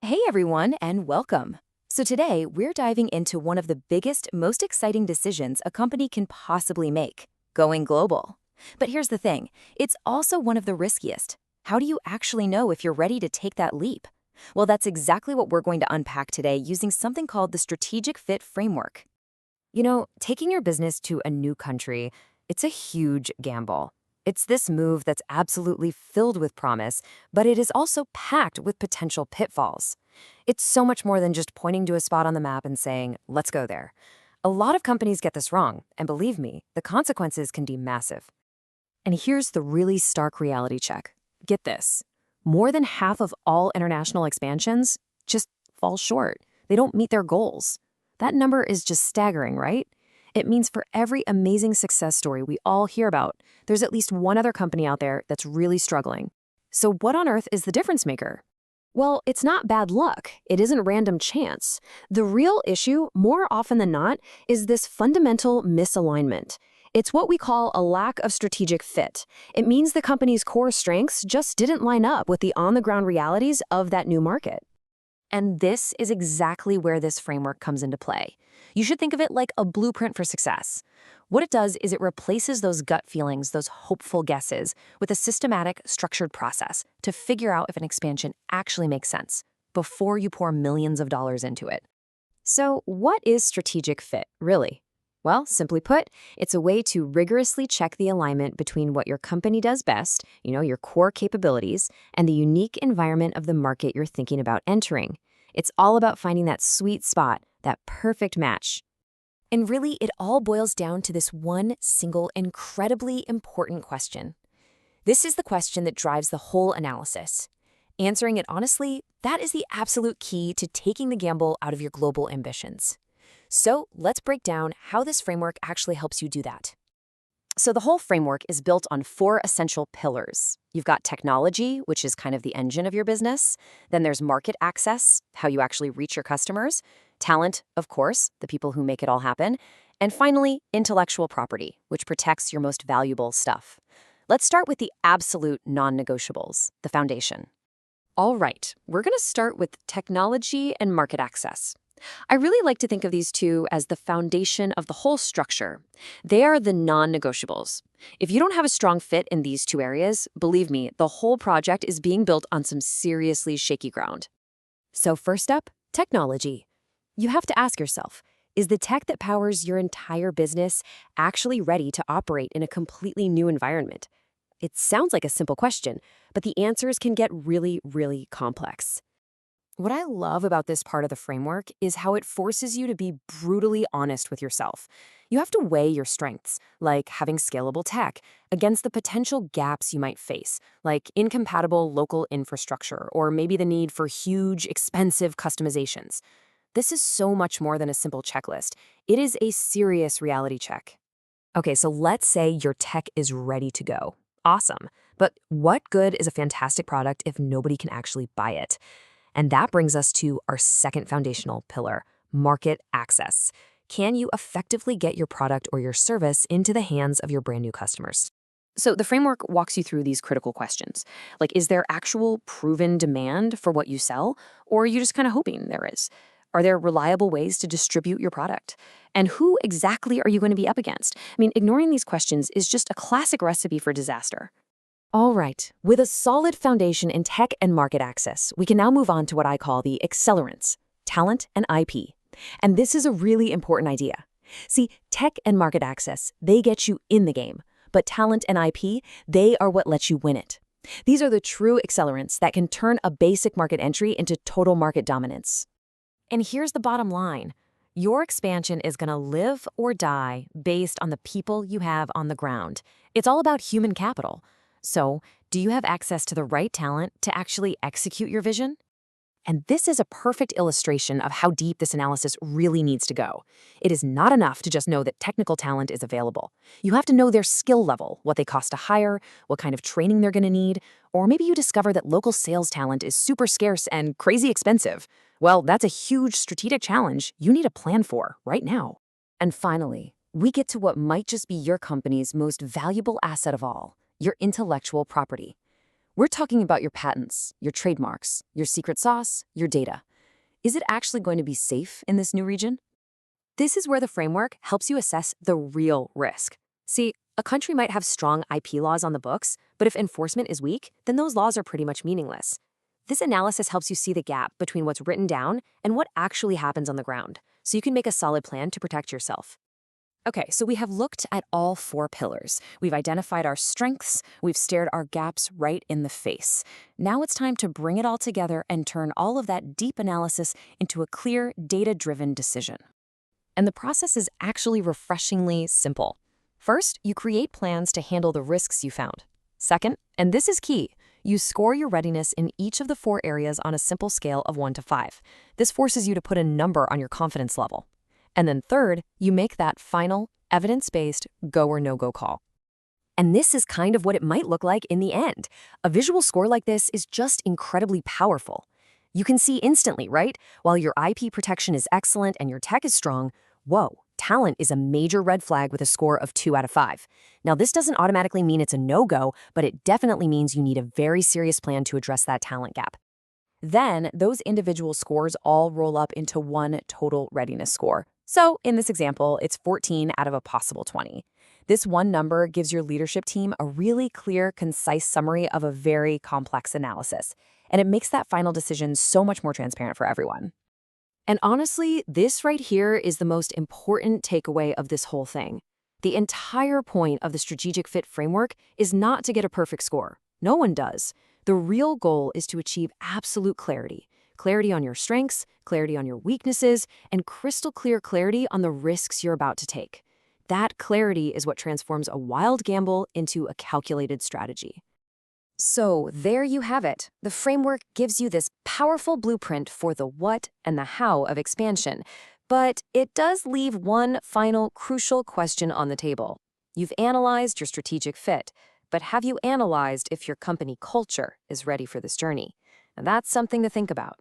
Hey everyone, and welcome. So today we're diving into one of the biggest, most exciting decisions a company can possibly make, going global. But here's the thing, it's also one of the riskiest. How do you actually know if you're ready to take that leap? Well, that's exactly what we're going to unpack today using something called the Strategic Fit Framework. Taking your business to a new country, it's a huge gamble. It's this move that's absolutely filled with promise, but it is also packed with potential pitfalls. It's so much more than just pointing to a spot on the map and saying, let's go there. A lot of companies get this wrong, and believe me, the consequences can be massive. And here's the really stark reality check. Get this. More than half of all international expansions just fall short. They don't meet their goals. That number is just staggering, right? It means for every amazing success story we all hear about, there's at least one other company out there that's really struggling. So what on earth is the difference maker? Well, it's not bad luck. It isn't random chance. The real issue, more often than not, is this fundamental misalignment. It's what we call a lack of strategic fit. It means the company's core strengths just didn't line up with the on-the-ground realities of that new market. And this is exactly where this framework comes into play. You should think of it like a blueprint for success. What it does is it replaces those gut feelings, those hopeful guesses, with a systematic, structured process to figure out if an expansion actually makes sense before you pour millions of dollars into it. So, what is strategic fit, really? Well, simply put, it's a way to rigorously check the alignment between what your company does best, your core capabilities, and the unique environment of the market you're thinking about entering. It's all about finding that sweet spot, that perfect match. And really, it all boils down to this one single, incredibly important question. This is the question that drives the whole analysis. Answering it honestly, that is the absolute key to taking the gamble out of your global ambitions. So let's break down how this framework actually helps you do that. So the whole framework is built on 4 essential pillars. You've got technology, which is kind of the engine of your business. Then there's market access, how you actually reach your customers. Talent, of course, the people who make it all happen. And finally, intellectual property, which protects your most valuable stuff. Let's start with the absolute non-negotiables, the foundation. All right, we're going to start with technology and market access. I really like to think of these two as the foundation of the whole structure. They are the non-negotiables. If you don't have a strong fit in these 2 areas, believe me, the whole project is being built on some seriously shaky ground. So first up, technology. You have to ask yourself, is the tech that powers your entire business actually ready to operate in a completely new environment? It sounds like a simple question, but the answers can get really, really complex. What I love about this part of the framework is how it forces you to be brutally honest with yourself. You have to weigh your strengths, like having scalable tech, against the potential gaps you might face, like incompatible local infrastructure or maybe the need for huge, expensive customizations. This is so much more than a simple checklist. It is a serious reality check. Okay, so let's say your tech is ready to go. Awesome. But what good is a fantastic product if nobody can actually buy it? And that brings us to our second foundational pillar, market access. Can you effectively get your product or your service into the hands of your brand new customers? So the framework walks you through these critical questions. Like, is there actual proven demand for what you sell? Or are you just kind of hoping there is? Are there reliable ways to distribute your product? And who exactly are you going to be up against? Ignoring these questions is just a classic recipe for disaster. All right, with a solid foundation in tech and market access, we can now move on to what I call the accelerants, talent and IP. And this is a really important idea. See, tech and market access, they get you in the game, but talent and IP, they are what lets you win it. These are the true accelerants that can turn a basic market entry into total market dominance. And here's the bottom line. Your expansion is going to live or die based on the people you have on the ground. It's all about human capital. So, do you have access to the right talent to actually execute your vision? And this is a perfect illustration of how deep this analysis really needs to go. It is not enough to just know that technical talent is available. You have to know their skill level, what they cost to hire, what kind of training they're going to need, or maybe you discover that local sales talent is super scarce and crazy expensive. Well, that's a huge strategic challenge you need a plan for right now. And finally, we get to what might just be your company's most valuable asset of all, your intellectual property. We're talking about your patents, your trademarks, your secret sauce, your data. Is it actually going to be safe in this new region? This is where the framework helps you assess the real risk. See, a country might have strong IP laws on the books, but if enforcement is weak, then those laws are pretty much meaningless. This analysis helps you see the gap between what's written down and what actually happens on the ground, so you can make a solid plan to protect yourself. Okay, so we have looked at all 4 pillars. We've identified our strengths, we've stared our gaps right in the face. Now it's time to bring it all together and turn all of that deep analysis into a clear, data-driven decision. And the process is actually refreshingly simple. First, you create plans to handle the risks you found. Second, and this is key, you score your readiness in each of the 4 areas on a simple scale of 1 to 5. This forces you to put a number on your confidence level. And then third, you make that final, evidence-based go or no-go call. And this is kind of what it might look like in the end. A visual score like this is just incredibly powerful. You can see instantly, right? While your IP protection is excellent and your tech is strong, whoa, talent is a major red flag with a score of 2 out of 5. Now, this doesn't automatically mean it's a no-go, but it definitely means you need a very serious plan to address that talent gap. Then, those individual scores all roll up into one total readiness score. So, in this example, it's 14 out of a possible 20. This one number gives your leadership team a really clear, concise summary of a very complex analysis, and it makes that final decision so much more transparent for everyone. And honestly, this right here is the most important takeaway of this whole thing. The entire point of the Strategic Fit Framework is not to get a perfect score. No one does. The real goal is to achieve absolute clarity. Clarity on your strengths, clarity on your weaknesses, and crystal clear clarity on the risks you're about to take. That clarity is what transforms a wild gamble into a calculated strategy. So there you have it. The framework gives you this powerful blueprint for the what and the how of expansion. But it does leave one final crucial question on the table. You've analyzed your strategic fit, but have you analyzed if your company culture is ready for this journey? And that's something to think about.